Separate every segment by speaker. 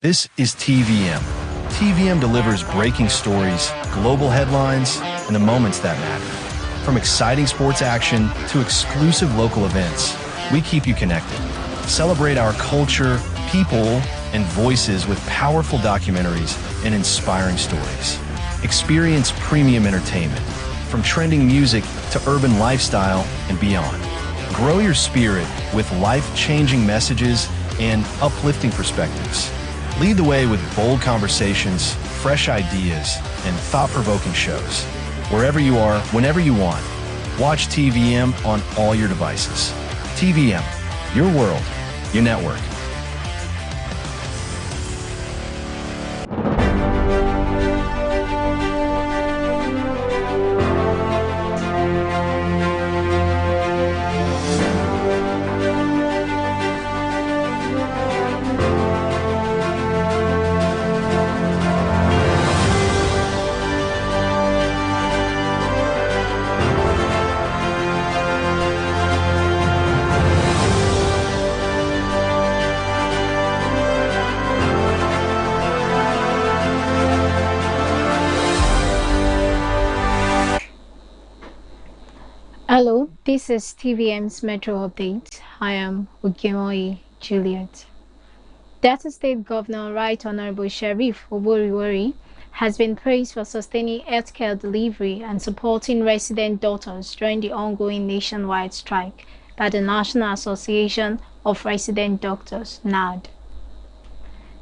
Speaker 1: This is TVM. TVM delivers breaking stories, global headlines, and the moments that matter. From exciting sports action to exclusive local events, we keep you connected. Celebrate our culture, people, and voices with powerful documentaries and inspiring stories. Experience premium entertainment, from trending music to urban lifestyle and beyond. Grow your spirit with life-changing messages and uplifting perspectives. Lead the way with bold conversations, fresh ideas, and thought-provoking shows. Wherever you are, whenever you want, watch TVM on all your devices. TVM, your world, your network.
Speaker 2: Hello, this is TVM's Metro Update. I am Ogimoi Juliet. Delta State Governor Right Honorable Sheriff Oboriwori has been praised for sustaining healthcare delivery and supporting resident doctors during the ongoing nationwide strike by the National Association of Resident Doctors, NAD.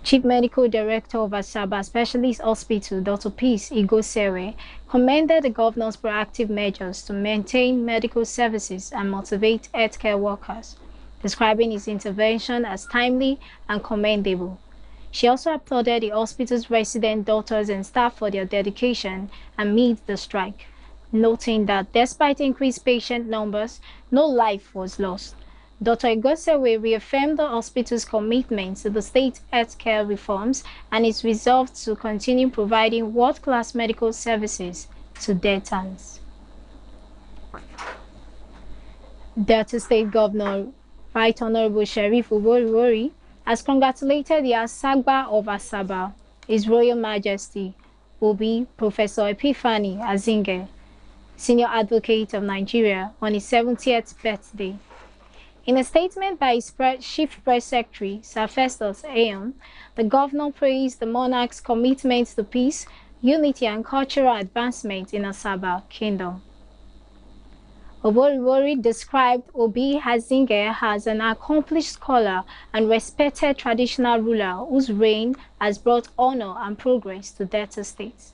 Speaker 2: Chief Medical Director of Asaba Specialist Hospital, Dr. Peace Igosewe, commended the governor's proactive measures to maintain medical services and motivate healthcare workers, describing his intervention as timely and commendable. She also applauded the hospital's resident doctors and staff for their dedication amid the strike, noting that despite increased patient numbers, no life was lost. Dr. Igosewe reaffirmed the hospital's commitment to the state healthcare reforms and its resolve to continue providing world-class medical services to Deltans. Delta State Governor Right Honorable Sheriff Oboriwori has congratulated the Asagba of Asaba, His Royal Majesty Obi Professor Epiphany Azinge, Senior Advocate of Nigeria, on his 70th birthday. In a statement by his Chief Press Secretary, Sir Festus Ayon, the governor praised the monarch's commitment to peace, unity, and cultural advancement in Asaba Kingdom. Oboriwori described Obi Azinge as an accomplished scholar and respected traditional ruler whose reign has brought honor and progress to Delta State.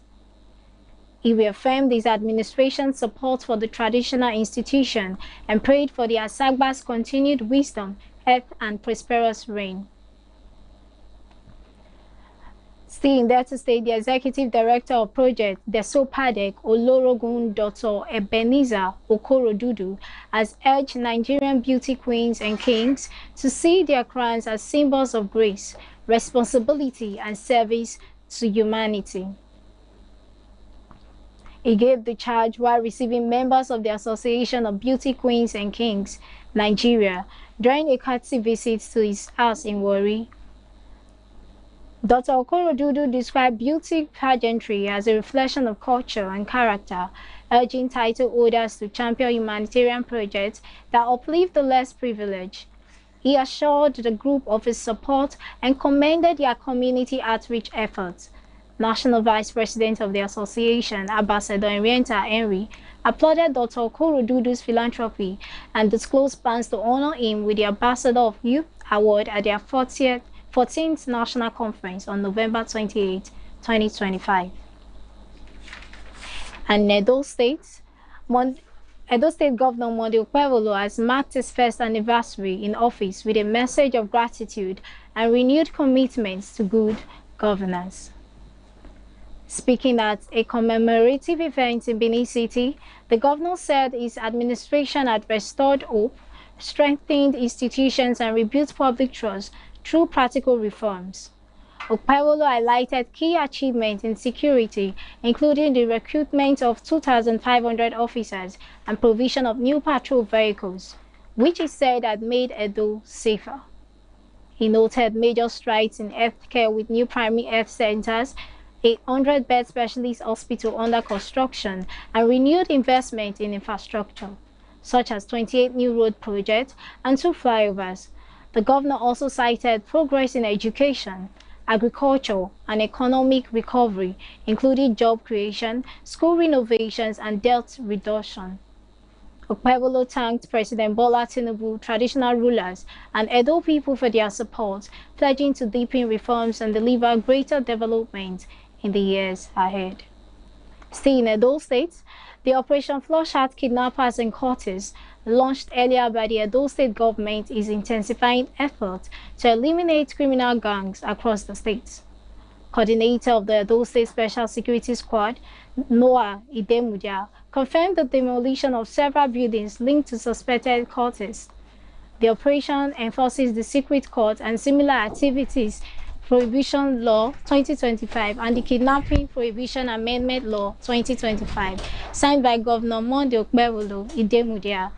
Speaker 2: He reaffirmed his administration's support for the traditional institution and prayed for the Asagba's continued wisdom, health, and prosperous reign. Still in Delta State, the Executive Director of Project Desopadek Olorogun Dr. Ebenezer Okorodudu has urged Nigerian beauty queens and kings to see their crowns as symbols of grace, responsibility, and service to humanity. He gave the charge while receiving members of the Association of Beauty Queens and Kings, Nigeria, during a courtesy visit to his house in Warri. Dr. Okorodudu described beauty pageantry as a reflection of culture and character, urging title holders to champion humanitarian projects that uplift the less privileged. He assured the group of his support and commended their community outreach efforts. National Vice President of the Association, Ambassador Henrietta Henry, applauded Dr. Okorodudu's philanthropy and disclosed plans to honor him with the Ambassador of Youth Award at their 14th National Conference on November 28, 2025. And Edo State Governor Monday Okpebholo has marked his first anniversary in office with a message of gratitude and renewed commitments to good governance. Speaking at a commemorative event in Benin City, the governor said his administration had restored hope, strengthened institutions, and rebuilt public trust through practical reforms. Okpebholo highlighted key achievements in security, including the recruitment of 2,500 officers and provision of new patrol vehicles, which he said had made Edo safer. He noted major strides in healthcare with new primary health centers, a 100-bed specialist hospital under construction, and renewed investment in infrastructure, such as 28 new road projects and 2 flyovers. The governor also cited progress in education, agriculture, and economic recovery, including job creation, school renovations, and debt reduction. Okpebholo thanked President Bola Tinubu, traditional rulers, and Edo people for their support, pledging to deepen reforms and deliver greater development in the years ahead. Still in Edo State, the Operation Flush Out Kidnappers and Cutters, launched earlier by the Edo State government, is intensifying efforts to eliminate criminal gangs across the state. Coordinator of the Edo State Special Security Squad, Noah Idemudia, confirmed the demolition of several buildings linked to suspected cultists. The operation enforces the secret court and similar activities Prohibition Law 2025 and the Kidnapping Prohibition Amendment Law 2025, signed by Governor Monday Okpebholo Idemudia.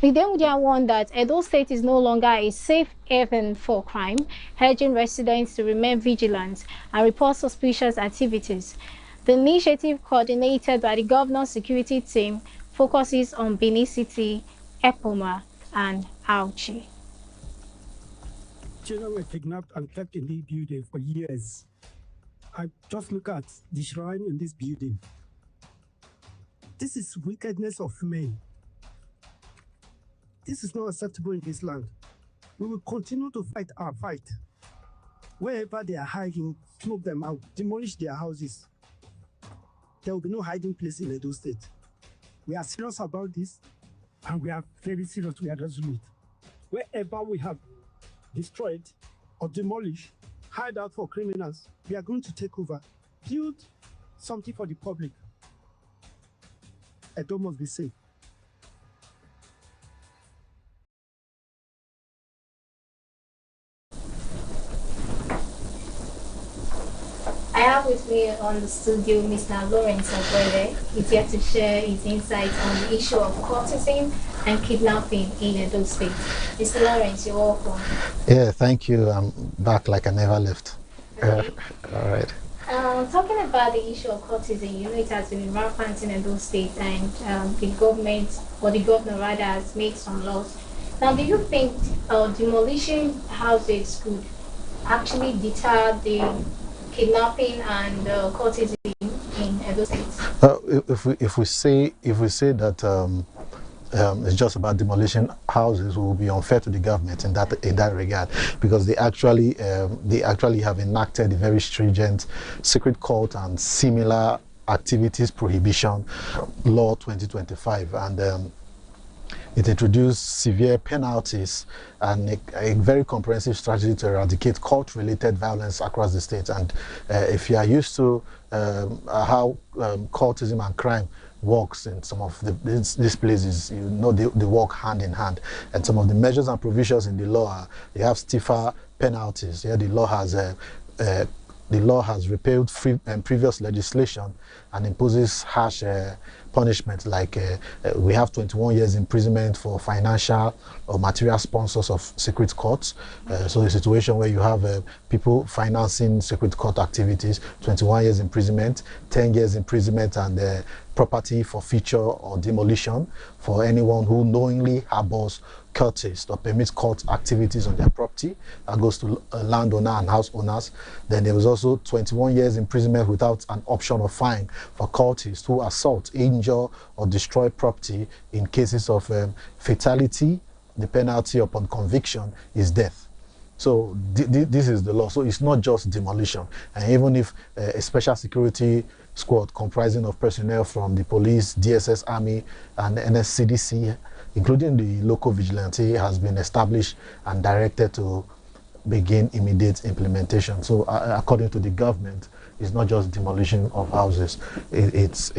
Speaker 2: Idemudia warned that Edo State is no longer a safe haven for crime, urging residents to remain vigilant and report suspicious activities. The initiative, coordinated by the governor's security team, focuses on Benin City, Epoma, and Auchi.
Speaker 3: Children were kidnapped and kept in the building for years. I just look at the shrine in this building. This is wickedness of men. This is not acceptable in this land. We will continue to fight our fight. Wherever they are hiding, smoke them out, demolish their houses. There will be no hiding place in Edo State. We are serious about this, and we are very serious, we are resolute. Wherever we have destroyed or demolished, hide out for criminals, we are going to take over, build something for the public. Edo must be safe.
Speaker 2: I have with me on the studio Mr. Lawrence Ogbele. He's here to share his insights on the issue of courtesing and kidnapping in Edo State. Mr. Lawrence, you're welcome.
Speaker 4: Yeah, thank you. I'm back like I never left.
Speaker 2: Okay.
Speaker 4: All right.
Speaker 2: Talking about the issue of courtesing, you know it has been rampant in Edo State, and the government, or the governor rather, has made some laws. Now, do you think demolishing houses could actually deter the kidnapping and courtesing in Edo State?
Speaker 4: If we say that it's just about demolition houses, will be unfair to the government in that regard, because they actually have enacted a very stringent secret cult and similar activities prohibition law 2025, and it introduced severe penalties and a very comprehensive strategy to eradicate cult-related violence across the state. And if you are used to how cultism and crime works in some of these places, you know they work hand in hand. And some of the measures and provisions in the law are, you have stiffer penalties. Yeah, the law has repealed previous legislation and imposes harsh punishment, like we have 21 years imprisonment for financial or material sponsors of secret courts. So the situation where you have people financing secret court activities, 21 years imprisonment, 10 years imprisonment, and property forfeiture or demolition for anyone who knowingly harbors cultists or permits cult activities on their property. That goes to landowner and house owners. Then there was also 21 years imprisonment without an option of fine for cultists who assault, injure, or destroy property. In cases of fatality, the penalty upon conviction is death. So this is the law. So it's not just demolition. And even if a special security squad comprising of personnel from the police, DSS, Army, and NSCDC, including the local vigilante, has been established and directed to begin immediate implementation. So according to the government, it's not just demolition of houses. It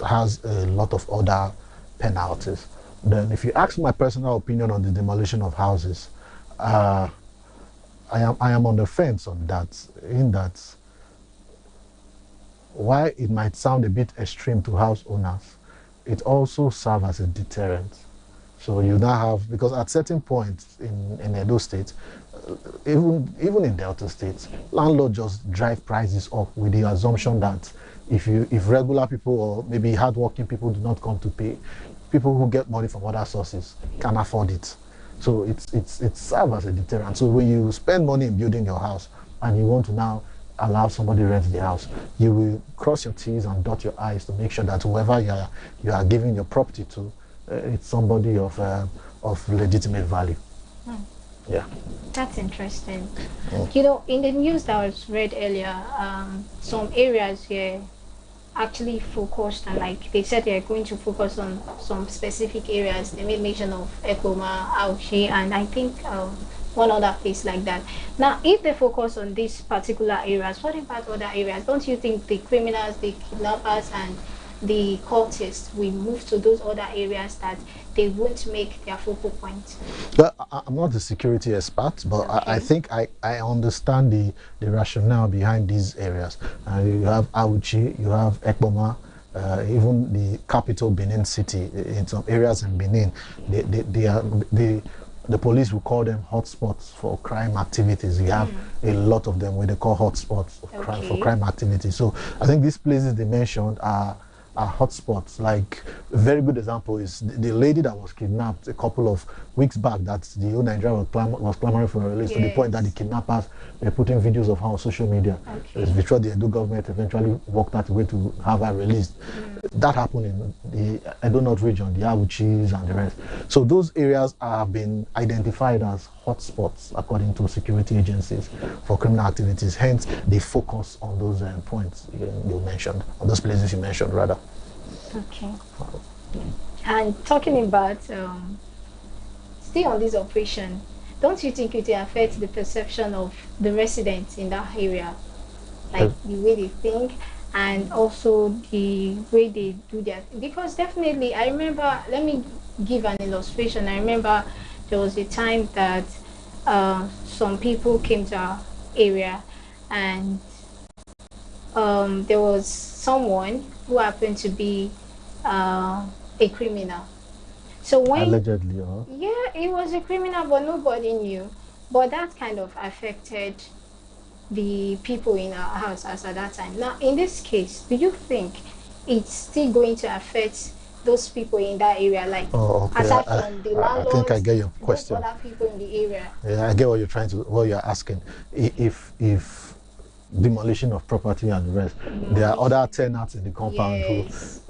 Speaker 4: has a lot of other penalties. Then if you ask my personal opinion on the demolition of houses, I am on the fence on that, in that while it might sound a bit extreme to house owners, it also serves as a deterrent. So you now have, because at certain points in Edo State, even in Delta State, landlords just drive prices up with the assumption that if regular people or maybe hardworking people do not come to pay, people who get money from other sources can afford it. So it serves as a deterrent. So when you spend money in building your house and you want to now allow somebody to rent the house, you will cross your T's and dot your I's to make sure that whoever you are giving your property to, it's somebody of legitimate value. Yeah.
Speaker 2: That's interesting. You know, in the news that was read earlier, some areas here actually focused on, like they said they're going to focus on some specific areas. They made mention of Ekoma, Auchi, and I think one other place like that. Now, if they focus on these particular areas, what about other areas? Don't you think the criminals, the kidnappers, and the cultists will move to those other areas that they won't make their focal point?
Speaker 4: Well, I'm not a security expert, but okay. I think I understand the rationale behind these areas. You have Auchi, you have Ekpoma, even the capital Benin City. In some areas in Benin, the police will call them hotspots for crime activities. You have a lot of them where they call hotspots for crime activities. So I think these places they mentioned are hotspots. Like a very good example is the lady that was kidnapped a couple of weeks back, that the whole Nigeria was clamoring for a release, to the point that the kidnappers were putting videos of her on social media. Before the Edo government eventually worked out a way to have her released. That happened in the Edo North region, the Awuchis and the rest. So those areas have been identified as hotspots according to security agencies for criminal activities. Hence, they focus on those points you mentioned, on those places you mentioned rather.
Speaker 2: Okay. And talking about still on this operation, don't you think it will affect the perception of the residents in that area, like the way they think and also the way they do their, because definitely I remember, let me give an illustration. I remember there was a time that some people came to our area, and there was someone who happened to be a criminal. So when
Speaker 4: allegedly,
Speaker 2: yeah, he was a criminal, but nobody knew. But that kind of affected the people in our house as at that time. Now, in this case, do you think it's still going to affect those people in that area, like aside from the landlords?
Speaker 4: I think I get your question.
Speaker 2: Other people in the area.
Speaker 4: Yeah, I get what you're asking. If demolition of property and the rest, there are other tenants in the compound.
Speaker 2: Yes.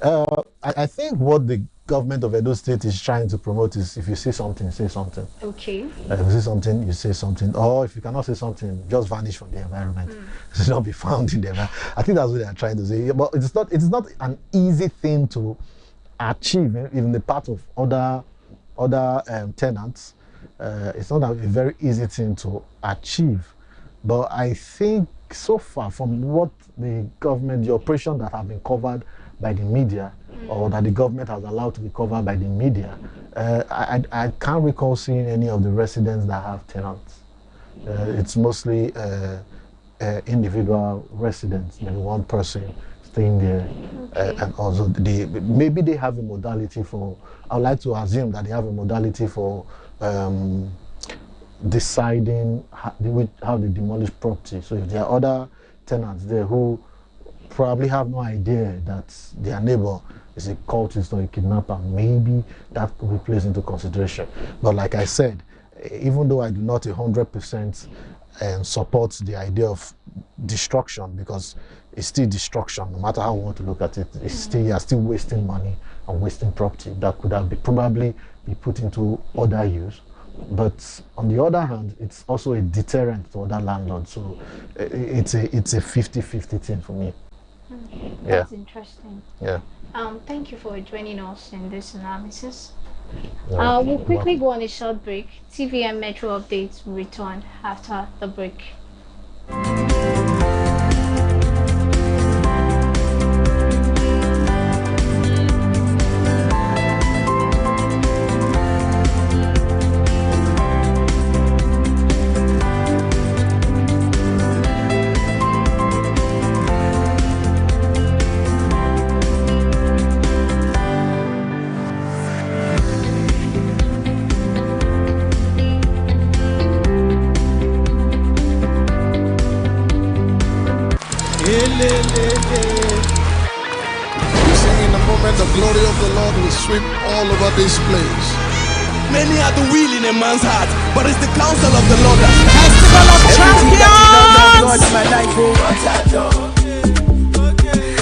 Speaker 4: I think what the government of Edo State is trying to promote is, if you see something, say something.
Speaker 2: Okay.
Speaker 4: If you see something, you say something. Or if you cannot say something, just vanish from the environment. It should not be found in the environment. I think that's what they are trying to say. But it's not an easy thing to achieve in the part of other tenants. It's not a very easy thing to achieve. But I think so far, from what the government, the operation that have been covered by the media, or that the government has allowed to be covered by the media, I can't recall seeing any of the residents that have tenants. It's mostly individual residents, maybe one person staying there, and also maybe they have a modality for, I would like to assume that they have a modality for deciding how they demolish property. So if there are other tenants there who probably have no idea that their neighbor is a cultist or a kidnapper, maybe that could be placed into consideration. But like I said, even though I do not 100% support the idea of destruction, because it's still destruction, no matter how we want to look at it, it's still, you're still wasting money and wasting property that could have probably be put into other use. But on the other hand, it's also a deterrent to other landlords. So it's a 50-50 thing for me.
Speaker 2: That's interesting.
Speaker 4: Yeah.
Speaker 2: Thank you for joining us in this analysis. We'll quickly go on a short break. TVM Metro updates will return after the break.
Speaker 5: We say in the moment the glory of the Lord will sweep all over this place.
Speaker 6: Many are the will in a man's heart, but it's the counsel of the Lord that
Speaker 7: Champions!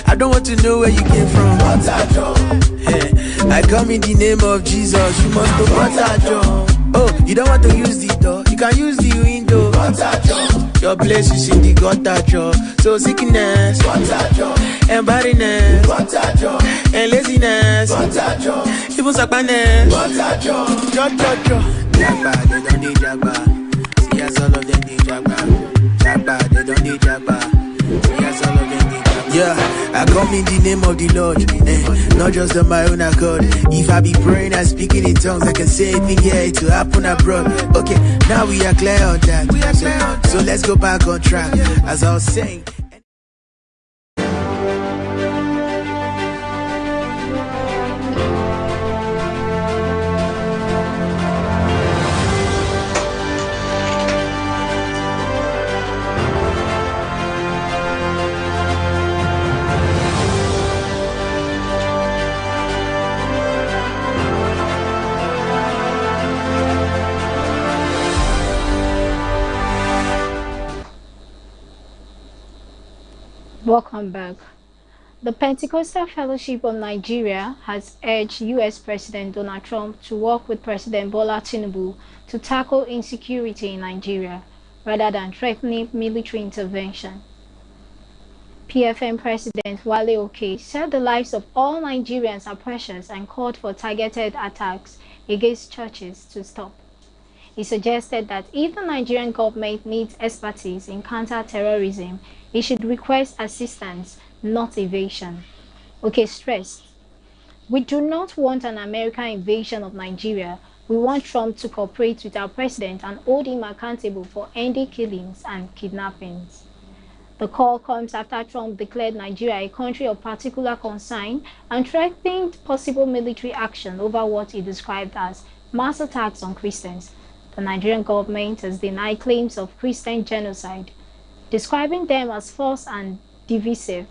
Speaker 7: I don't want to know where you came from. Hey, I come in the name of Jesus. You must go John. Oh, you don't want to use the door, you can use the window. Your place is in the gutter jaw. So sickness, and barrenness, and laziness, even sadness. Jagba, they don't need Jagba. See as all of them need Jagba. Jagba, they don't need Jagba. See as all of them need Jagba. Yeah, I come in the name of the Lord, not just on my own accord. If I be praying and speaking in tongues, I can say anything here, it will happen abroad. Okay, now we are clear on that. So let's go back on track. As I was saying.
Speaker 2: Welcome back. The Pentecostal Fellowship of Nigeria has urged U.S. President Donald Trump to work with President Bola Tinubu to tackle insecurity in Nigeria, rather than threatening military intervention. PFM President Wale Oke said the lives of all Nigerians are precious and called for targeted attacks against churches to stop. He suggested that if the Nigerian government needs expertise in counter-terrorism, it should request assistance, not evasion. Oke stressed, "We do not want an American invasion of Nigeria. We want Trump to cooperate with our president and hold him accountable for ending killings and kidnappings." The call comes after Trump declared Nigeria a country of particular concern and threatened possible military action over what he described as mass attacks on Christians. The Nigerian government has denied claims of Christian genocide, describing them as false and divisive,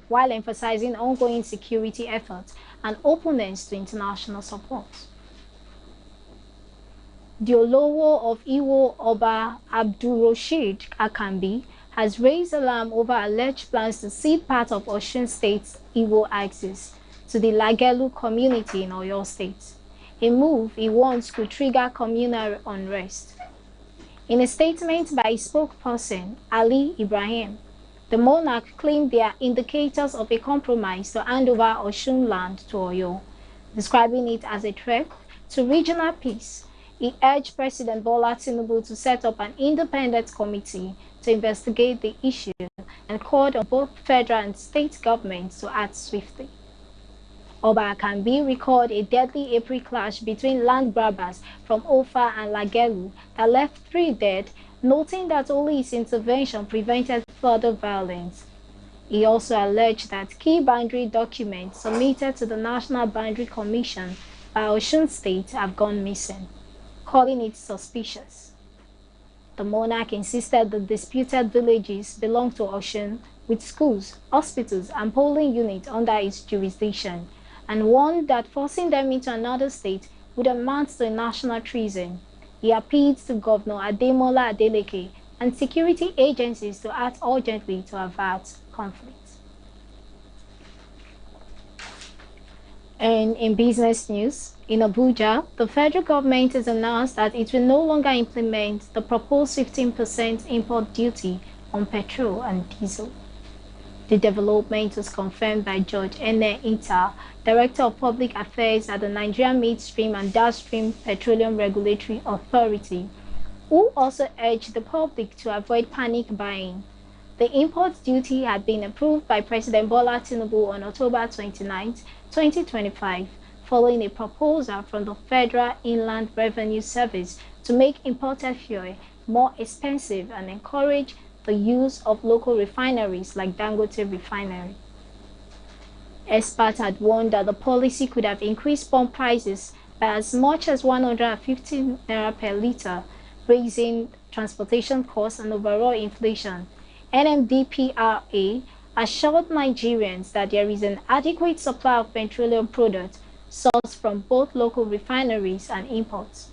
Speaker 2: while emphasizing ongoing security efforts and openness to international support. The Olowo of Iwo Oba Abdulrasheed Akambi has raised alarm over alleged plans to cede part of Osun State's Iwo axis to the Lagelu community in Oyo State, a move he warns could trigger communal unrest. In a statement by his spokesperson, Ali Ibrahim, the monarch claimed there are indicators of a compromise to hand over Osun land to Oyo, describing it as a threat to regional peace. He urged President Bola Tinubu to set up an independent committee to investigate the issue and called on both federal and state governments to act swiftly. Oba Akambi recalled a deadly April clash between land grabbers from Ofa and Lagelu that left 3 dead, noting that only his intervention prevented further violence. He also alleged that key boundary documents submitted to the National Boundary Commission by Osun State have gone missing, calling it suspicious. The monarch insisted the disputed villages belong to Osun, with schools, hospitals, and polling units under its jurisdiction, and warned that forcing them into another state would amount to national treason. He appealed to Governor Ademola Adeleke and security agencies to act urgently to avert conflict. And in business news, in Abuja, the federal government has announced that it will no longer implement the proposed 15% import duty on petrol and diesel. The development was confirmed by Judge Ene Ita, Director of Public Affairs at the Nigerian Midstream and Downstream Petroleum Regulatory Authority, who also urged the public to avoid panic buying. The import duty had been approved by President Bola Tinubu on October 29, 2025, following a proposal from the Federal Inland Revenue Service to make imported fuel more expensive and encourage the use of local refineries like Dangote Refinery. Experts had warned that the policy could have increased pump prices by as much as 150 naira per litre, raising transportation costs and overall inflation. NMDPRA assured Nigerians that there is an adequate supply of petroleum products sourced from both local refineries and imports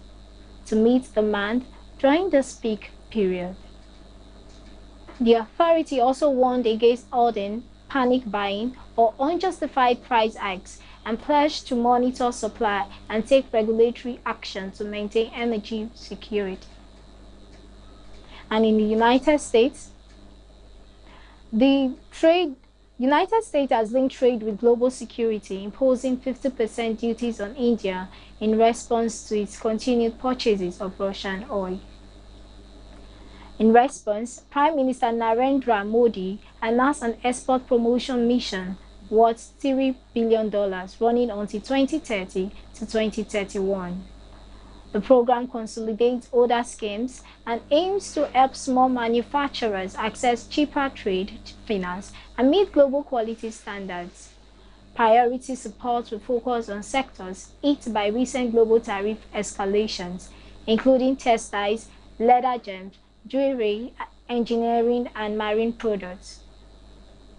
Speaker 2: to meet demand during this peak period. The authority also warned against ordering, panic buying, or unjustified price hikes and pledged to monitor supply and take regulatory action to maintain energy security. And in the United States, United States has linked trade with global security, imposing 50% duties on India in response to its continued purchases of Russian oil. In response, Prime Minister Narendra Modi announced an export promotion mission worth $3 billion running until 2030 to 2031. The program consolidates older schemes and aims to help small manufacturers access cheaper trade finance and meet global quality standards. Priority support will focus on sectors hit by recent global tariff escalations, including textiles, leather gems, jewelry, engineering, and marine products.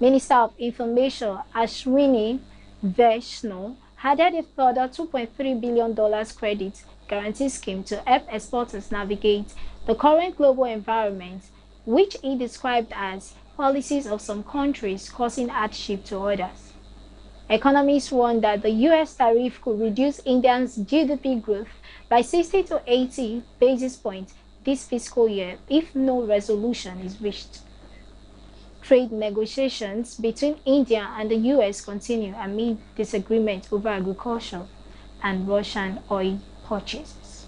Speaker 2: Minister of Information Ashwini Vaishnaw added a further $2.3 billion credit guarantee scheme to help exporters navigate the current global environment, which he described as policies of some countries causing hardship to others. Economists warn that the U.S. tariff could reduce India's GDP growth by 60 to 80 basis points this fiscal year if no resolution is reached. Trade negotiations between India and the U.S. continue amid disagreement over agriculture and Russian oil purchases.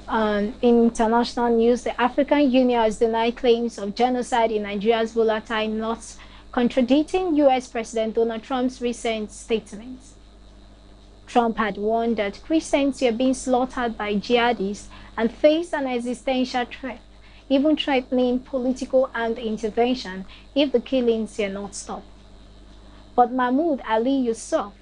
Speaker 2: In international news, the African Union has denied claims of genocide in Nigeria's volatile north, contradicting U.S. President Donald Trump's recent statements. Trump had warned that Christians were being slaughtered by jihadists and faced an existential threat, even threatening political armed intervention if the killings were not stopped. But Mahmoud Ali Yusuf,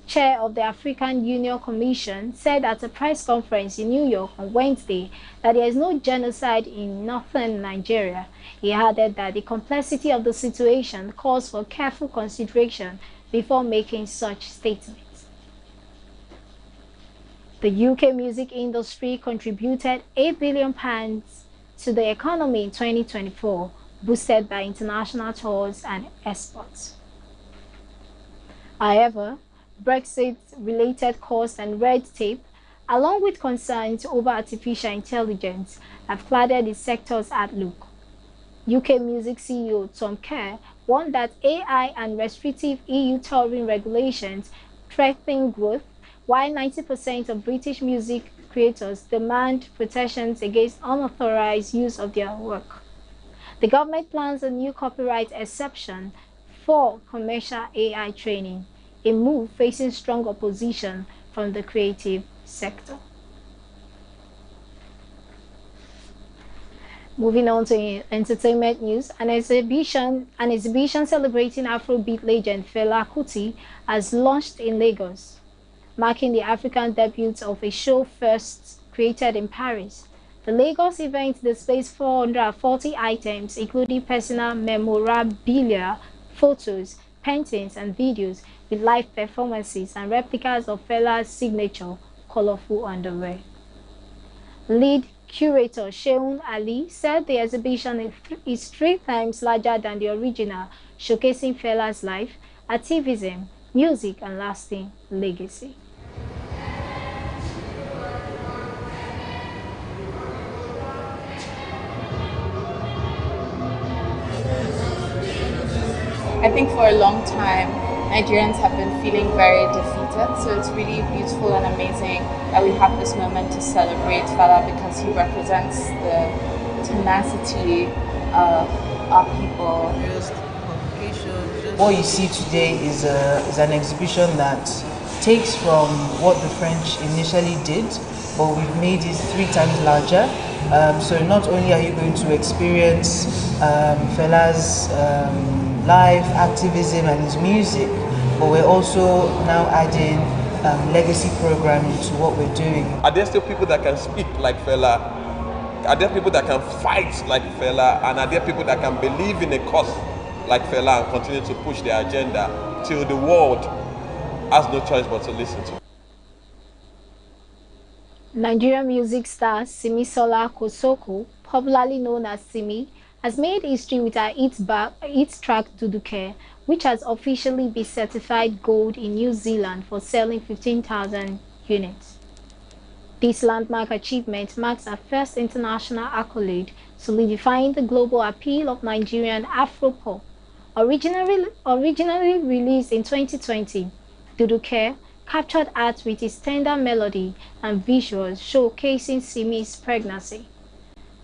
Speaker 2: chair of the African Union Commission, said at a press conference in New York on Wednesday that there is no genocide in northern Nigeria. He added that the complexity of the situation calls for careful consideration before making such statements. The UK music industry contributed £8 billion to the economy in 2024, boosted by international tours and exports. However, Brexit-related costs and red tape, along with concerns over artificial intelligence, have clouded the sector's outlook. UK music CEO Tom Kerr warned that AI and restrictive EU touring regulations threaten growth, while 90% of British music creators demand protections against unauthorized use of their work. The government plans a new copyright exception for commercial AI training, a move facing strong opposition from the creative sector. Moving on to entertainment news, an exhibition celebrating Afrobeat legend Fela Kuti has launched in Lagos, marking the African debut of a show first created in Paris. The Lagos event displays 440 items, including personal memorabilia, photos, paintings, and videos, with live performances and replicas of Fela's signature colorful underwear. Lead curator Sheun Ali said the exhibition is 3 times larger than the original, showcasing Fela's life, activism, music, and lasting legacy.
Speaker 8: I think for a long time, Nigerians have been feeling very defeated, so it's really beautiful and amazing that we have this moment to celebrate Fela because he represents the tenacity of our people.
Speaker 9: What you see today is an exhibition that takes from what the French initially did, but we've made it 3 times larger. So not only are you going to experience Fela's life, activism, and his music, but we're also now adding legacy programming to what we're doing.
Speaker 6: Are there still people that can speak like Fela?
Speaker 10: Are there people that can fight like Fela, and are there people that can believe in a cause like Fela and continue to push their agenda till the world has no choice but to listen to?
Speaker 2: Nigerian music star Simisola Kosoko, popularly known as Simi, has made history with her hit track Duduke, which has officially been certified gold in New Zealand for selling 15,000 units. This landmark achievement marks her first international accolade, solidifying the global appeal of Nigerian Afropop. Originally released in 2020, Duduke captured art with its tender melody and visuals showcasing Simi's pregnancy.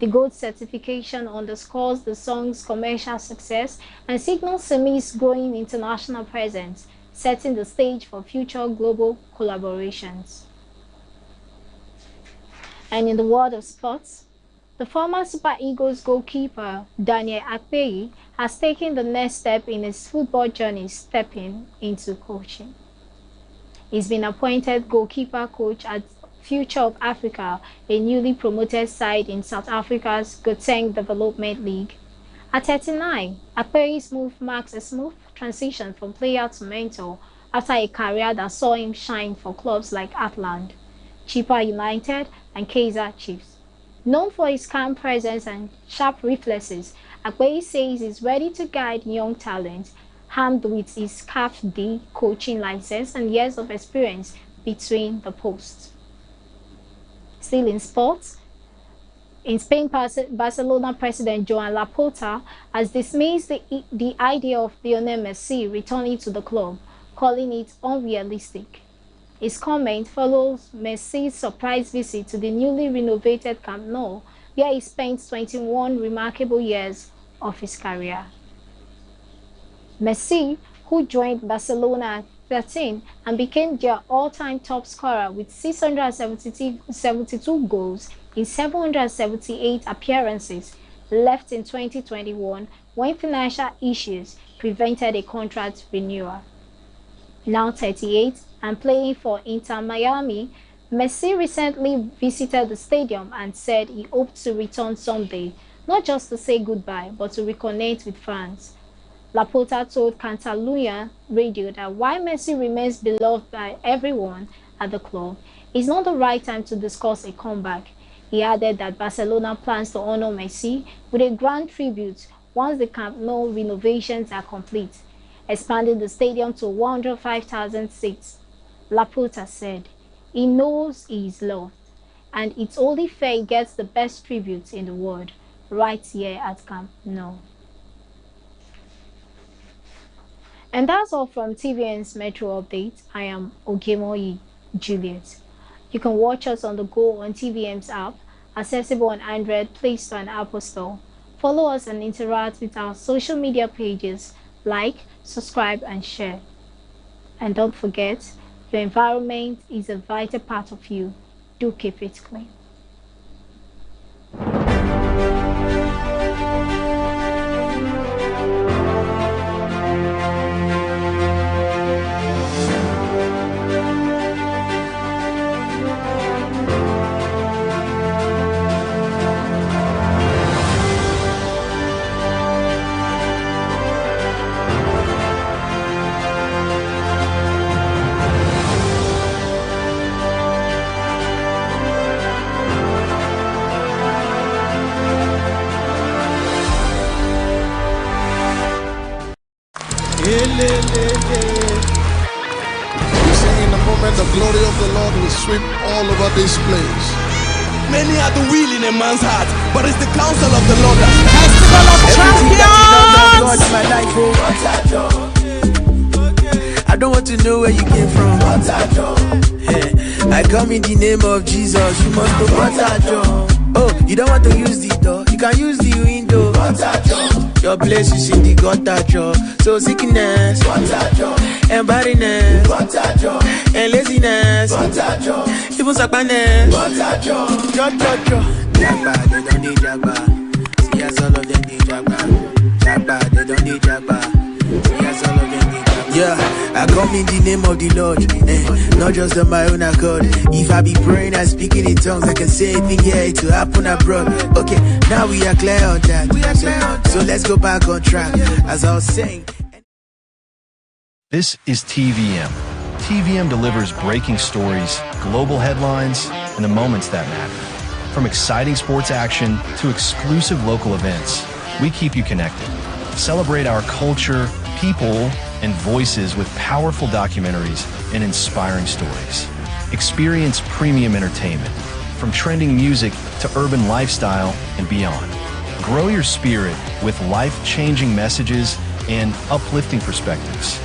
Speaker 2: The gold certification underscores the song's commercial success and signals Simi's growing international presence, setting the stage for future global collaborations. And in the world of sports, the former Super Eagles goalkeeper Daniel Akpeyi has taken the next step in his football journey, stepping into coaching. He's been appointed goalkeeper coach at Future of Africa, a newly promoted side in South Africa's Gauteng Development League. At 39, Akpeyi's move marks a smooth transition from player to mentor after a career that saw him shine for clubs like Atland, Chippa United, and Kaizer Chiefs. Known for his calm presence and sharp reflexes, Akpeyi says he's ready to guide young talent, armed with his CAF D coaching license and years of experience between the posts. Still in sports, in Spain, Barcelona president Joan Laporta has dismissed the idea of Lionel Messi returning to the club, calling it unrealistic. His comment follows Messi's surprise visit to the newly renovated Camp Nou, where he spent 21 remarkable years of his career. Messi, who joined Barcelona at 13 and became their all-time top scorer with 672 goals in 778 appearances, left in 2021 when financial issues prevented a contract renewal. Now 38 and playing for Inter Miami, Messi recently visited the stadium and said he hoped to return someday, not just to say goodbye, but to reconnect with fans. Laporta told Catalunya Radio that while Messi remains beloved by everyone at the club, it's not the right time to discuss a comeback. He added that Barcelona plans to honor Messi with a grand tribute once the Camp Nou renovations are complete, expanding the stadium to 105,000 seats. Laporta said, he knows he is loved, and it's only fair he gets the best tribute in the world, right here at Camp Nou. And that's all from TVN's Metro Update. I am Ogemoyi Juliet. You can watch us on the go on TVM's app, accessible on Android, Play Store and Apple Store. Follow us and interact with our social media pages. Like, subscribe and share. And don't forget, your environment is a vital part of you. Do keep it clean.
Speaker 5: We say in a moment the glory of the Lord will sweep all over this place.
Speaker 6: Many are the will in a man's heart, but it's the counsel of the Lord that
Speaker 7: I don't want to know where you came from. I come in the name of Jesus. You must go Oh, you don't want to use the door, you can use the window. Your place is in the gutter jaw. So sickness, and barrenness, and laziness, even sadness. Jagba, they don't need Jagba. See as all of them need Jagba. Jagba, they don't need Jagba. See as all of them need Jagba. Yeah, I come in the name of the Lord, not just on my own accord. If I be praying and speaking in tongues, I can say anything here to happen abroad. Okay, now we are clear on that. So let's go back on track. As I was saying.
Speaker 1: This is TVM. TVM delivers breaking stories, global headlines, and the moments that matter. From exciting sports action to exclusive local events, we keep you connected. Celebrate our culture, people, and voices with powerful documentaries and inspiring stories. Experience premium entertainment, from trending music to urban lifestyle and beyond. Grow your spirit with life-changing messages and uplifting perspectives.